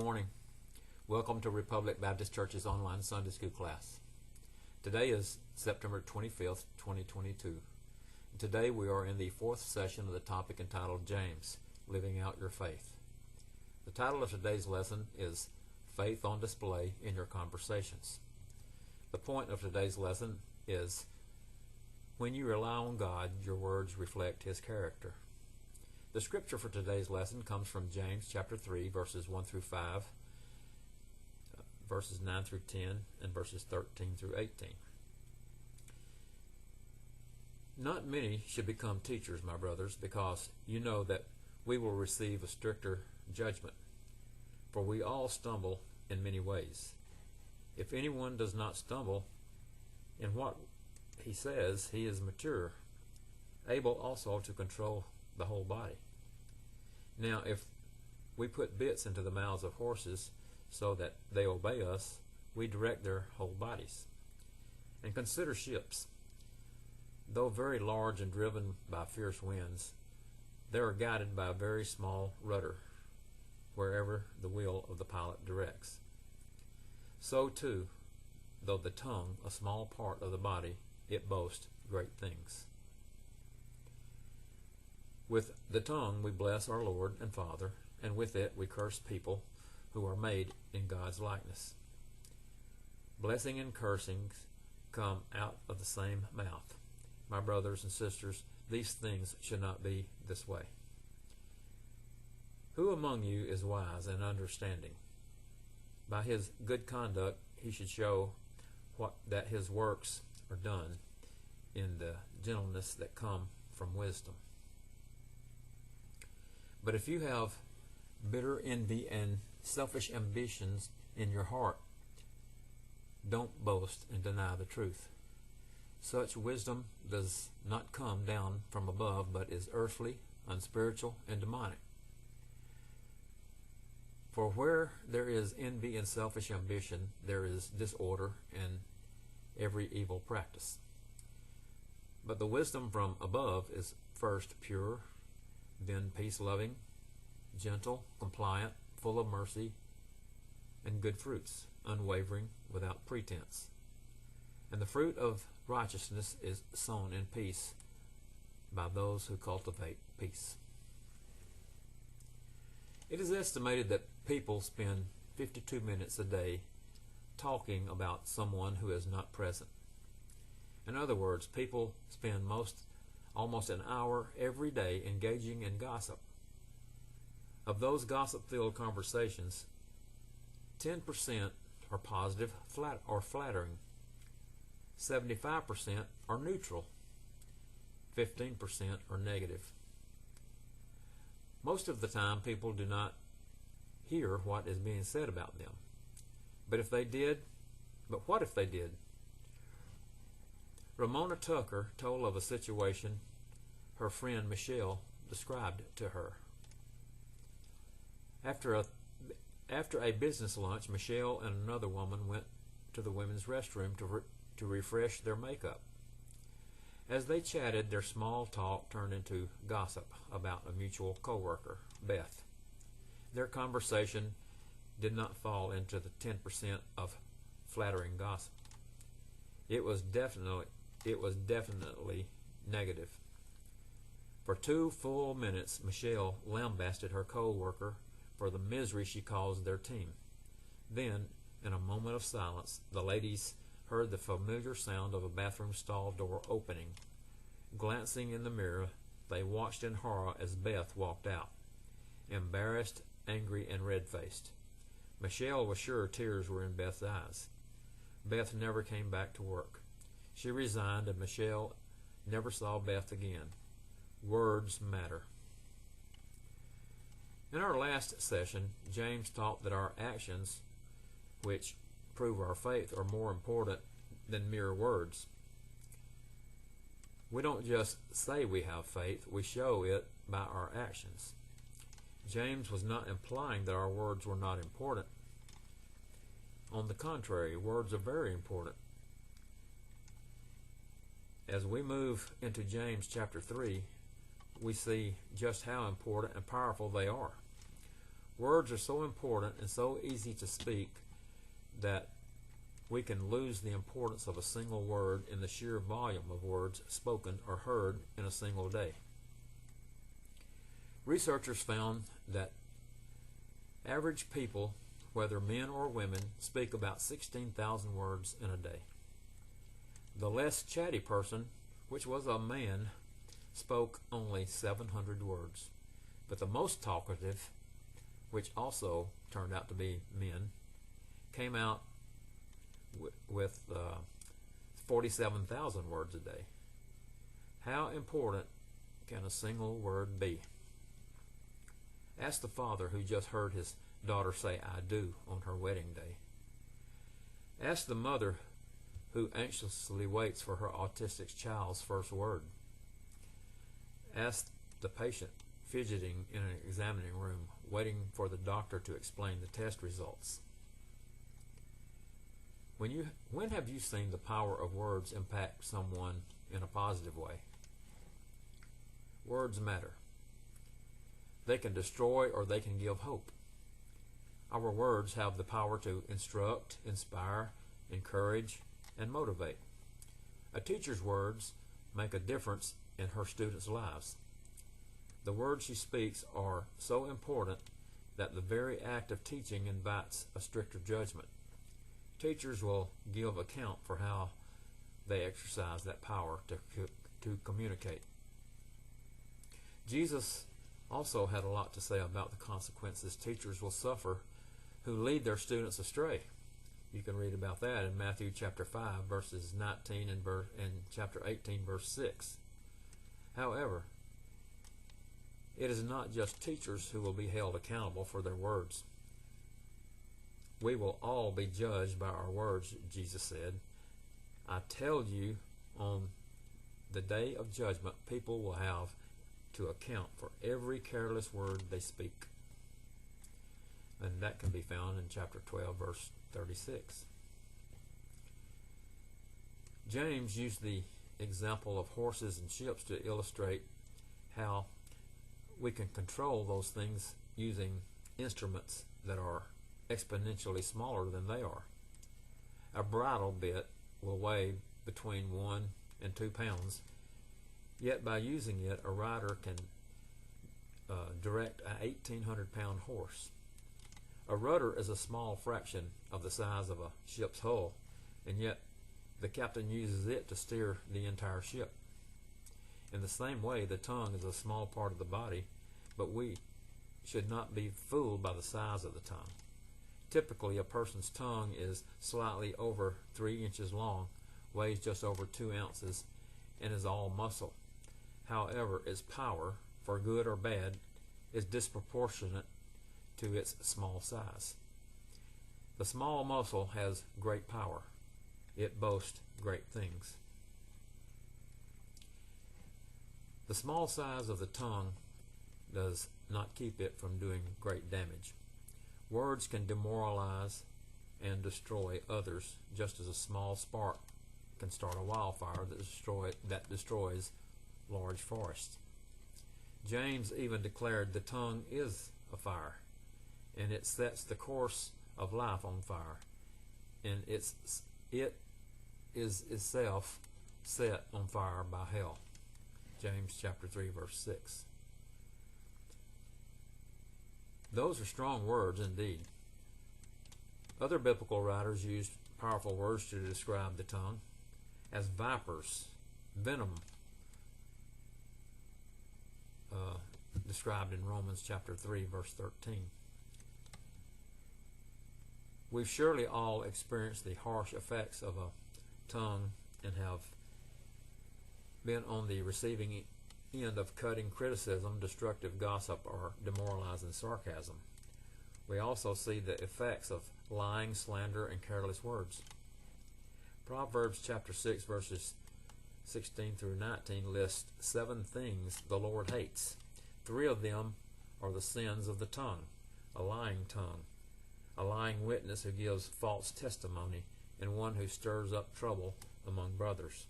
morning. Welcome to Republic Baptist Church's online Sunday School class. Today is September 25th, 2022. Today we are in the fourth session of the topic entitled James, Living Out Your Faith. The title of today's lesson is Faith on Display in Your Conversations. The point of today's lesson is when you rely on God, your words reflect His character. The scripture for today's lesson comes from James chapter 3, verses 1 through 5, verses 9 through 10, and verses 13 through 18. Not many should become teachers, my brothers, because you know that we will receive a stricter judgment. For we all stumble in many ways. If anyone does not stumble in what he says, he is mature, able also to control the whole body. Now, if we put bits into the mouths of horses so that they obey us, we direct their whole bodies. And consider ships. Though very large and driven by fierce winds, they are guided by a very small rudder, wherever the will of the pilot directs. So too, though the tongue, a small part of the body, it boasts great things. With the tongue we bless our Lord and Father, and with it we curse people who are made in God's likeness. Blessing and cursing come out of the same mouth. My brothers and sisters, these things should not be this way. Who among you is wise and understanding? By his good conduct he should show that his works are done in the gentleness that come from wisdom. But if you have bitter envy and selfish ambitions in your heart, don't boast and deny the truth. Such wisdom does not come down from above, but is earthly, unspiritual, and demonic. For where there is envy and selfish ambition, there is disorder and every evil practice. But the wisdom from above is first pure, then peace-loving, gentle, compliant, full of mercy and good fruits, unwavering, without pretense. And the fruit of righteousness is sown in peace by those who cultivate peace. It is estimated that people spend 52 minutes a day talking about someone who is not present. In other words, people spend almost an hour every day engaging in gossip. Of those gossip-filled conversations, 10% are positive or flattering, 75% are neutral, 15% are negative. Most of the time, people do not hear what is being said about them. But what if they did? Ramona Tucker told of a situation her friend Michelle described to her. After a business lunch, Michelle and another woman went to the women's restroom to refresh their makeup. As they chatted, their small talk turned into gossip about a mutual coworker, Beth. Their conversation did not fall into the 10% of flattering gossip. It was definitely negative. For 2 full minutes, Michelle lambasted her coworker for the misery she caused their team. Then, in a moment of silence, the ladies heard the familiar sound of a bathroom stall door opening. Glancing in the mirror, they watched in horror as Beth walked out, embarrassed, angry, and red-faced. Michelle was sure tears were in Beth's eyes. Beth never came back to work. She resigned, and Michelle never saw Beth again. Words matter. In our last session, James taught that our actions, which prove our faith, are more important than mere words. We don't just say we have faith, we show it by our actions. James was not implying that our words were not important. On the contrary, words are very important. As we move into James chapter 3, we see just how important and powerful they are. Words are so important and so easy to speak that we can lose the importance of a single word in the sheer volume of words spoken or heard in a single day. Researchers found that average people, whether men or women, speak about 16,000 words in a day. The less chatty person, which was a man, spoke only 700 words. But the most talkative, which also turned out to be men, came out with 47,000 words a day. How important can a single word be? Ask the father who just heard his daughter say "I do" on her wedding day. Ask the mother who anxiously waits for her autistic child's first word. Ask the patient fidgeting in an examining room, waiting for the doctor to explain the test results. When have you seen the power of words impact someone in a positive way? Words matter. They can destroy or they can give hope. Our words have the power to instruct, inspire, encourage, and motivate. A teacher's words make a difference in her students' lives. The words she speaks are so important that the very act of teaching invites a stricter judgment. Teachers will give account for how they exercise that power to communicate. Jesus also had a lot to say about the consequences teachers will suffer who lead their students astray. You can read about that in Matthew chapter 5, verses 19 and chapter 18, verse 6. However, it is not just teachers who will be held accountable for their words. We will all be judged by our words, Jesus said. I tell you, on the day of judgment, people will have to account for every careless word they speak. And that can be found in chapter 12, verse 36. James used the example of horses and ships to illustrate how we can control those things using instruments that are exponentially smaller than they are. A bridle bit will weigh between 1 and 2 pounds, yet by using it, a rider can direct an 1,800-pound horse. A rudder is a small fraction of the size of a ship's hull, and yet the captain uses it to steer the entire ship. In the same way, the tongue is a small part of the body, but we should not be fooled by the size of the tongue. Typically, a person's tongue is slightly over 3 inches long, weighs just over 2 ounces, and is all muscle. However, its power, for good or bad, is disproportionate to its small size. The small muscle has great power. It boasts great things. The small size of the tongue does not keep it from doing great damage. Words can demoralize and destroy others, just as a small spark can start a wildfire that destroys large forests. James even declared the tongue is a fire, and it sets the course of life on fire, and it is itself set on fire by hell. James chapter 3, verse 6. Those are strong words indeed. Other biblical writers used powerful words to describe the tongue as vipers, venom, described in Romans chapter 3, verse 13. We've surely all experienced the harsh effects of a tongue and have been on the receiving end of cutting criticism, destructive gossip, or demoralizing sarcasm. We also see the effects of lying, slander, and careless words. Proverbs chapter 6, verses 16 through 19 lists 7 things the Lord hates. 3 of them are the sins of the tongue: a lying tongue, a lying witness who gives false testimony, and one who stirs up trouble among brothers.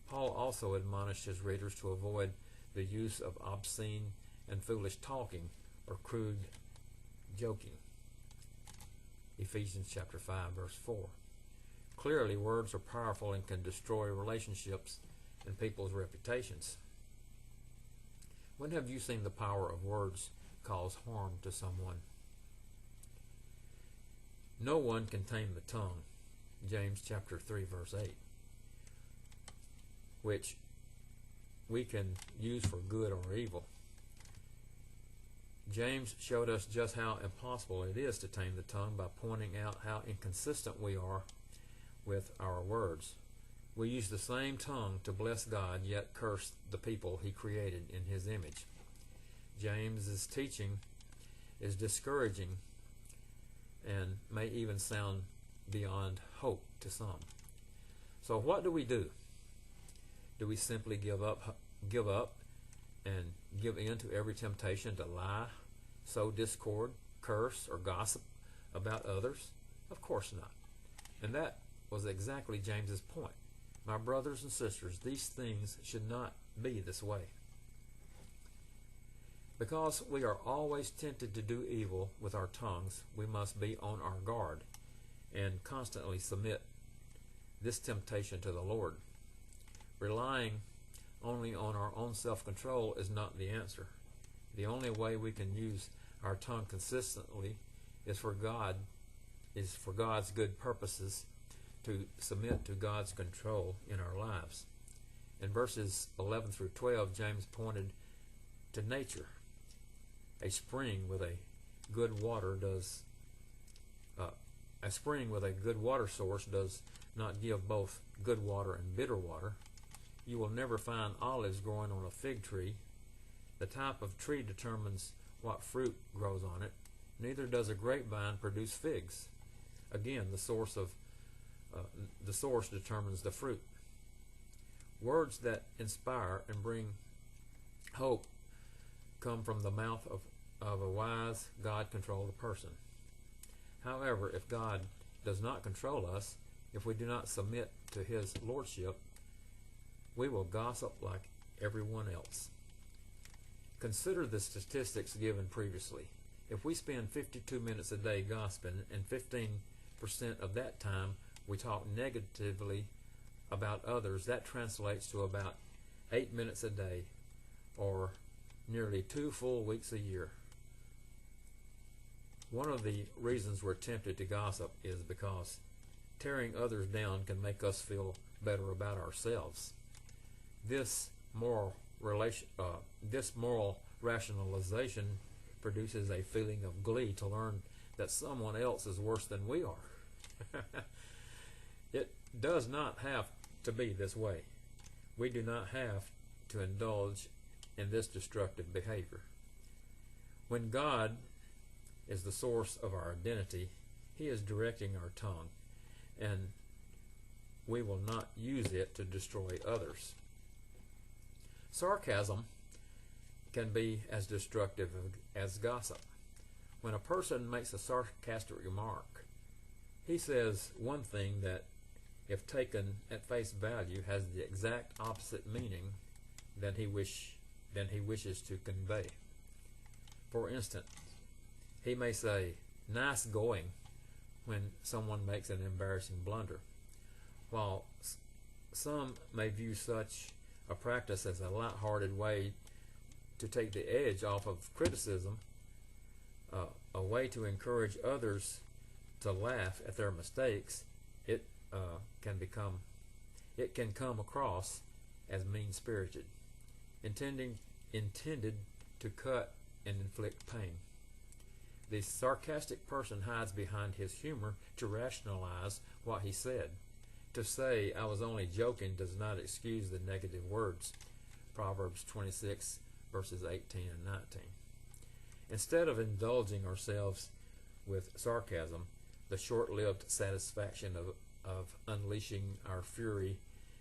Paul also admonished his readers to avoid the use of obscene and foolish talking or crude joking. Ephesians chapter 5, verse 4. Clearly, words are powerful and can destroy relationships and people's reputations. When have you seen the power of words cause harm to someone? No one can tame the tongue, James chapter 3, verse 8, which we can use for good or evil. James showed us just how impossible it is to tame the tongue by pointing out how inconsistent we are with our words. We use the same tongue to bless God, yet curse the people he created in his image. James's teaching is discouraging and may even sound beyond hope to some. So what do we do? Do we simply give up and give in to every temptation to lie, sow discord, curse, or gossip about others? Of course not. And that was exactly James's point. My brothers and sisters, these things should not be this way. Because we are always tempted to do evil with our tongues, we must be on our guard and constantly submit this temptation to the Lord. Relying only on our own self-control is not the answer. The only way we can use our tongue consistently is for God's good purposes, to submit to God's control in our lives. In verses 11 through 12, James pointed to nature. A spring with a good water source does not give both good water and bitter water. You will never find olives growing on a fig tree. The type of tree determines what fruit grows on it. Neither does a grapevine produce figs. Again, the source determines the fruit. Words that inspire and bring hope come from the mouth of a wise, God-controlled person. However, if God does not control us, if we do not submit to his lordship, we will gossip like everyone else. Consider the statistics given previously. If we spend 52 minutes a day gossiping and 15% of that time we talk negatively about others, that translates to about 8 minutes a day, or nearly 2 full weeks a year. One of the reasons we're tempted to gossip is because tearing others down can make us feel better about ourselves. This moral rationalization produces a feeling of glee to learn that someone else is worse than we are. It does not have to be this way. We do not have to indulge in this destructive behavior. When God is the source of our identity, he is directing our tongue, and we will not use it to destroy others. Sarcasm can be as destructive as gossip. When a person makes a sarcastic remark, he says one thing that, if taken at face value, has the exact opposite meaning than he wishes to convey. For instance, he may say, "Nice going," when someone makes an embarrassing blunder. While some may view such a practice as a light-hearted way to take the edge off of criticism, a way to encourage others to laugh at their mistakes, it can come across as mean-spirited, intended to cut and inflict pain. The sarcastic person hides behind his humor to rationalize what he said. To say, "I was only joking," does not excuse the negative words. Proverbs 26, verses 18 and 19. Instead of indulging ourselves with sarcasm, the short-lived satisfaction of unleashing our fury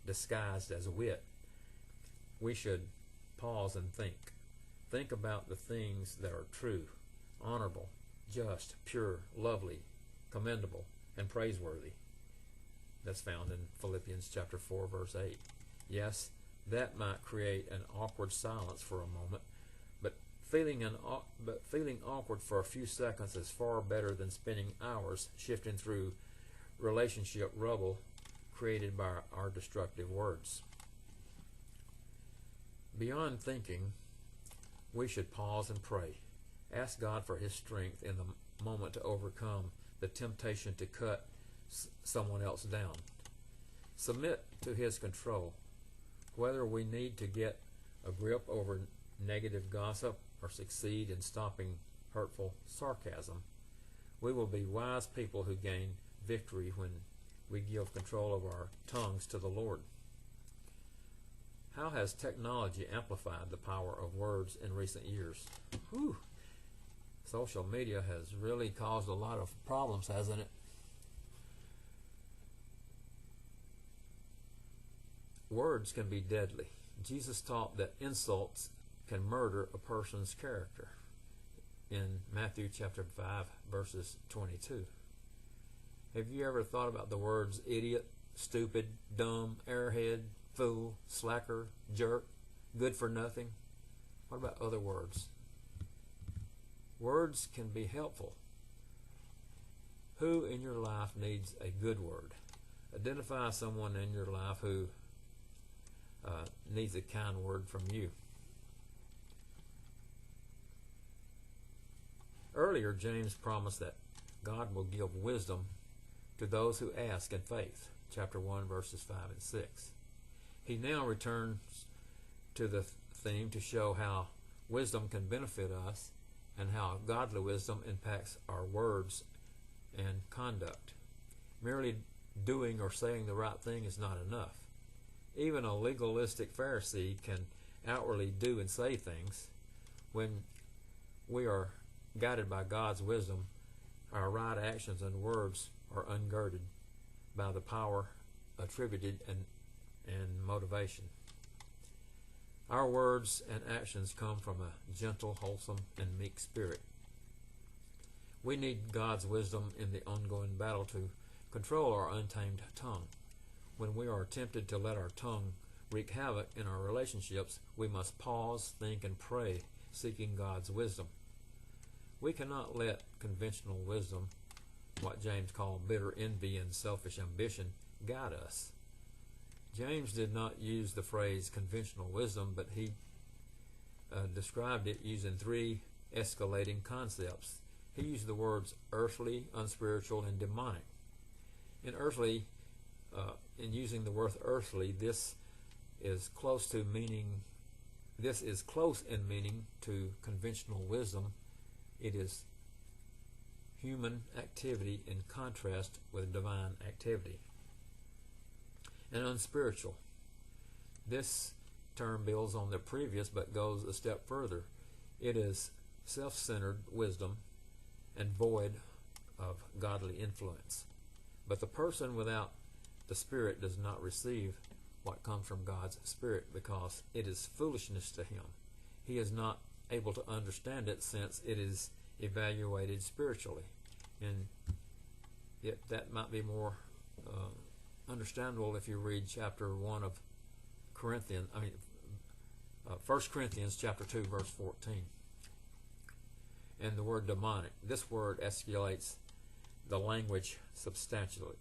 disguised as wit, we should pause and think. Think about the things that are true, honorable, just, pure, lovely, commendable, and praiseworthy. That's found in Philippians chapter 4, verse 8. Yes, that might create an awkward silence for a moment, but Feeling awkward for a few seconds is far better than spending hours shifting through relationship rubble created by our destructive words. Beyond thinking, we should pause and pray. Ask God for His strength in the moment to overcome the temptation to cut someone else down. Submit to His control. Whether we need to get a grip over negative gossip or succeed in stopping hurtful sarcasm, we will be wise people who gain victory when we give control of our tongues to the Lord. How has technology amplified the power of words in recent years? Whew. Social media has really caused a lot of problems, hasn't it? Words can be deadly. Jesus taught that insults can murder a person's character in Matthew chapter 5, verses 22. Have you ever thought about the words idiot, stupid, dumb, airhead, fool, slacker, jerk, good for nothing? What about other words? Words can be helpful. Who in your life needs a good word? Identify someone in your life who needs a kind word from you. Earlier, James promised that God will give wisdom to those who ask in faith, chapter 1, verses 5 and 6. He now returns to the theme to show how wisdom can benefit us and how godly wisdom impacts our words and conduct. Merely doing or saying the right thing is not enough. Even a legalistic Pharisee can outwardly do and say things. When we are guided by God's wisdom, our right actions and words are ungirded by the power attributed and motivation. Our words and actions come from a gentle, wholesome, and meek spirit. We need God's wisdom in the ongoing battle to control our untamed tongue. When we are tempted to let our tongue wreak havoc in our relationships, we must pause, think, and pray, seeking God's wisdom. We cannot let conventional wisdom, what James called bitter envy and selfish ambition, guide us. James did not use the phrase conventional wisdom, but he described it using three escalating concepts. He used the words earthly, unspiritual, and demonic. In using the word earthly, this is close in meaning to conventional wisdom. It is human activity in contrast with divine activity. And unspiritual. This term builds on the previous but goes a step further. It is self-centered wisdom and void of godly influence. But the person without the Spirit does not receive what comes from God's Spirit because it is foolishness to him. He is not able to understand it since it is evaluated spiritually. And yet that might be more understandable if you read chapter 1 of 1 Corinthians chapter 2, verse 14. And the word demonic. This word escalates the language substantively.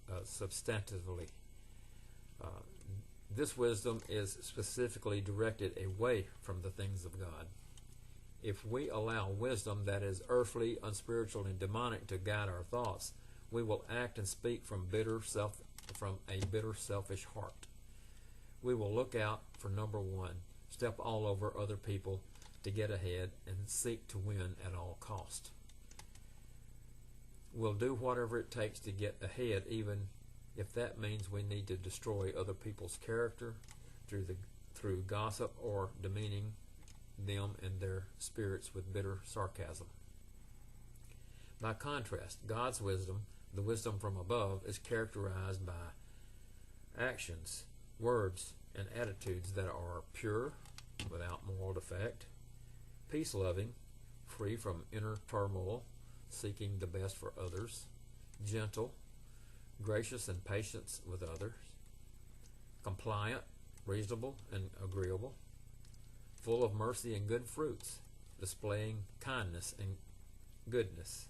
This wisdom is specifically directed away from the things of God. If we allow wisdom that is earthly, unspiritual, and demonic to guide our thoughts, we will act and speak from a bitter, selfish heart. We will look out for number one, step all over other people to get ahead, and seek to win at all cost. We'll do whatever it takes to get ahead, even if that means we need to destroy other people's character through gossip or demeaning them and their spirits with bitter sarcasm. By contrast, God's wisdom, the wisdom from above, is characterized by actions, words, and attitudes that are pure, without moral defect, peace-loving, free from inner turmoil, seeking the best for others, gentle, gracious and patient with others, compliant, reasonable, and agreeable, full of mercy and good fruits, displaying kindness and goodness,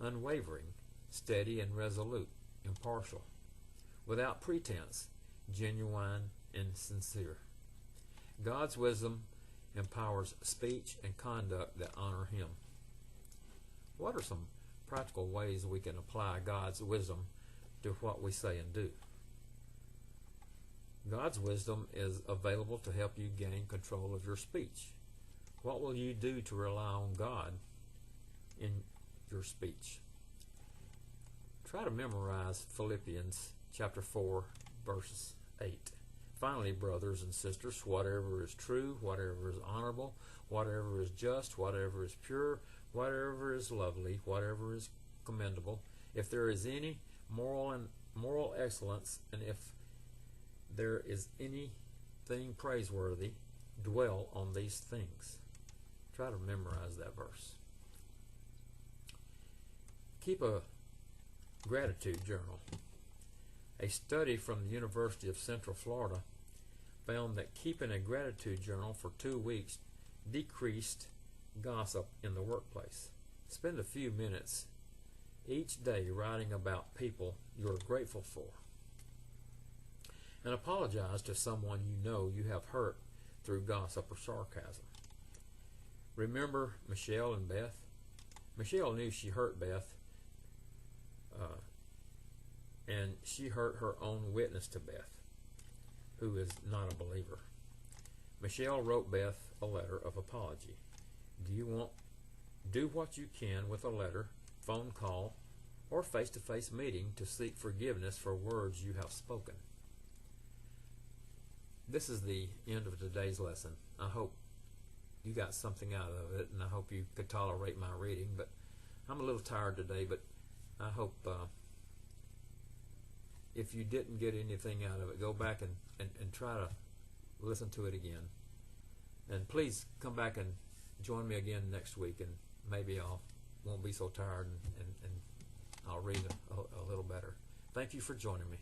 unwavering, steady and resolute, impartial, without pretense, genuine and sincere. God's wisdom empowers speech and conduct that honor Him. What are some practical ways we can apply God's wisdom to what we say and do? God's wisdom is available to help you gain control of your speech. What will you do to rely on God in your speech? Try to memorize Philippians chapter 4, verses 8. Finally, brothers and sisters, whatever is true, whatever is honorable, whatever is just, whatever is pure, whatever is lovely, whatever is commendable, if there is any moral excellence, and if there is anything praiseworthy, dwell on these things. Try to memorize that verse. Keep a gratitude journal. A study from the University of Central Florida found that keeping a gratitude journal for 2 weeks decreased gossip in the workplace. Spend a few minutes each day writing about people you're grateful for. And apologize to someone you know you have hurt through gossip or sarcasm. Remember Michelle and Beth? Michelle knew she hurt Beth, and she hurt her own witness to Beth, who is not a believer. Michelle wrote Beth a letter of apology. Do what you can with a letter, phone call, or face-to-face meeting to seek forgiveness for words you have spoken. This is the end of today's lesson. I hope you got something out of it, and I hope you could tolerate my reading, but I'm a little tired today, but I hope if you didn't get anything out of it, go back and try to listen to it again. And please come back and join me again next week, and maybe I won't be so tired, and I'll read a little better. Thank you for joining me.